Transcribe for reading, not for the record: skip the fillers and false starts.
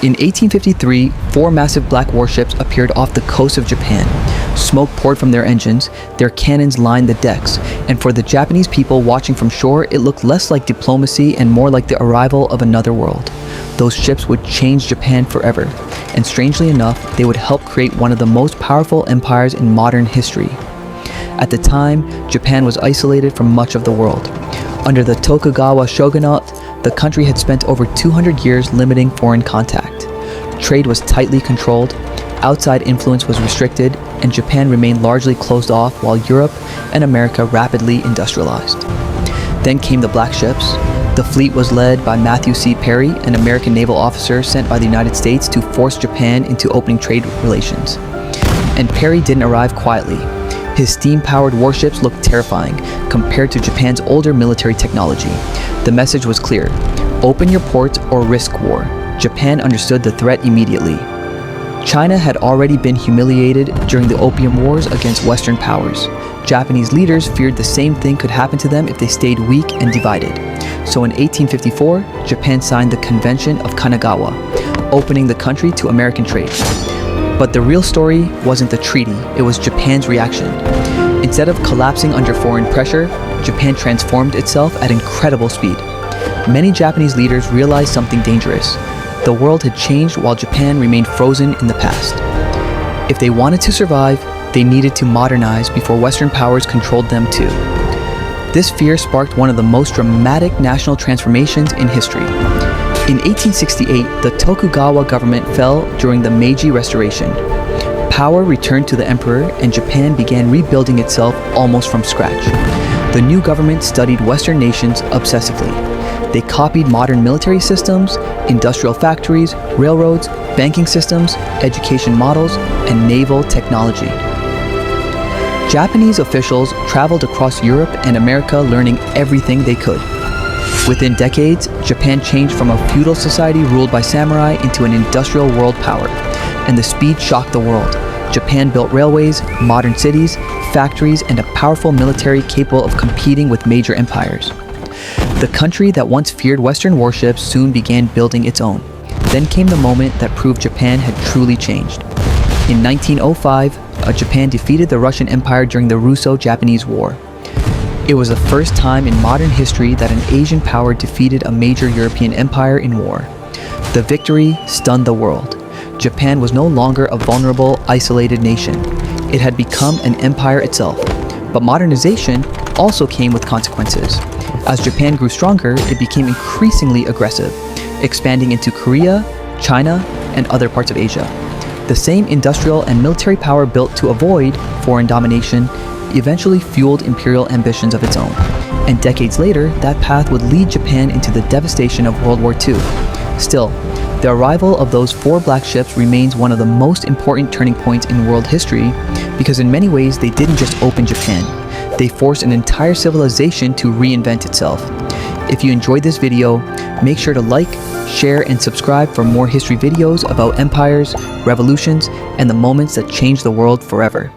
In 1853, 4 massive black warships appeared off the coast of Japan. Smoke poured from their engines, their cannons lined the decks, and for the Japanese people watching from shore, it looked less like diplomacy and more like the arrival of another world. Those ships would change Japan forever, and strangely enough, they would help create one of the most powerful empires in modern history. At the time, Japan was isolated from much of the world. Under the Tokugawa Shogunate, the country had spent over 200 years limiting foreign contact. Trade was tightly controlled, outside influence was restricted, and Japan remained largely closed off while Europe and America rapidly industrialized. Then came the black ships. The fleet was led by Matthew C. Perry, an American naval officer sent by the United States to force Japan into opening trade relations. And Perry didn't arrive quietly. His steam-powered warships looked terrifying compared to Japan's older military technology. The message was clear: open your ports or risk war. Japan understood the threat immediately. China had already been humiliated during the Opium Wars against Western powers. Japanese leaders feared the same thing could happen to them if they stayed weak and divided. So in 1854, Japan signed the Convention of Kanagawa, opening the country to American trade. But the real story wasn't the treaty, it was Japan's reaction. Instead of collapsing under foreign pressure, Japan transformed itself at incredible speed. Many Japanese leaders realized something dangerous. The world had changed while Japan remained frozen in the past. If they wanted to survive, they needed to modernize before Western powers controlled them too. This fear sparked one of the most dramatic national transformations in history. In 1868, the Tokugawa government fell during the Meiji Restoration. Power returned to the emperor, and Japan began rebuilding itself almost from scratch. The new government studied Western nations obsessively. They copied modern military systems, industrial factories, railroads, banking systems, education models, and naval technology. Japanese officials traveled across Europe and America learning everything they could. Within decades, Japan changed from a feudal society ruled by samurai into an industrial world power, and the speed shocked the world. Japan built railways, modern cities, factories, and a powerful military capable of competing with major empires. The country that once feared Western warships soon began building its own. Then came the moment that proved Japan had truly changed. In 1905, Japan defeated the Russian Empire during the Russo-Japanese War. It was the first time in modern history that an Asian power defeated a major European empire in war. The victory stunned the world. Japan was no longer a vulnerable, isolated nation. It had become an empire itself. But modernization also came with consequences. As Japan grew stronger, it became increasingly aggressive, expanding into Korea, China, and other parts of Asia. The same industrial and military power built to avoid foreign domination eventually fueled imperial ambitions of its own. And decades later, that path would lead Japan into the devastation of World War II. Still, the arrival of those 4 black ships remains one of the most important turning points in world history because in many ways they didn't just open Japan. They forced an entire civilization to reinvent itself. If you enjoyed this video, make sure to like, share, and subscribe for more history videos about empires, revolutions, and the moments that changed the world forever.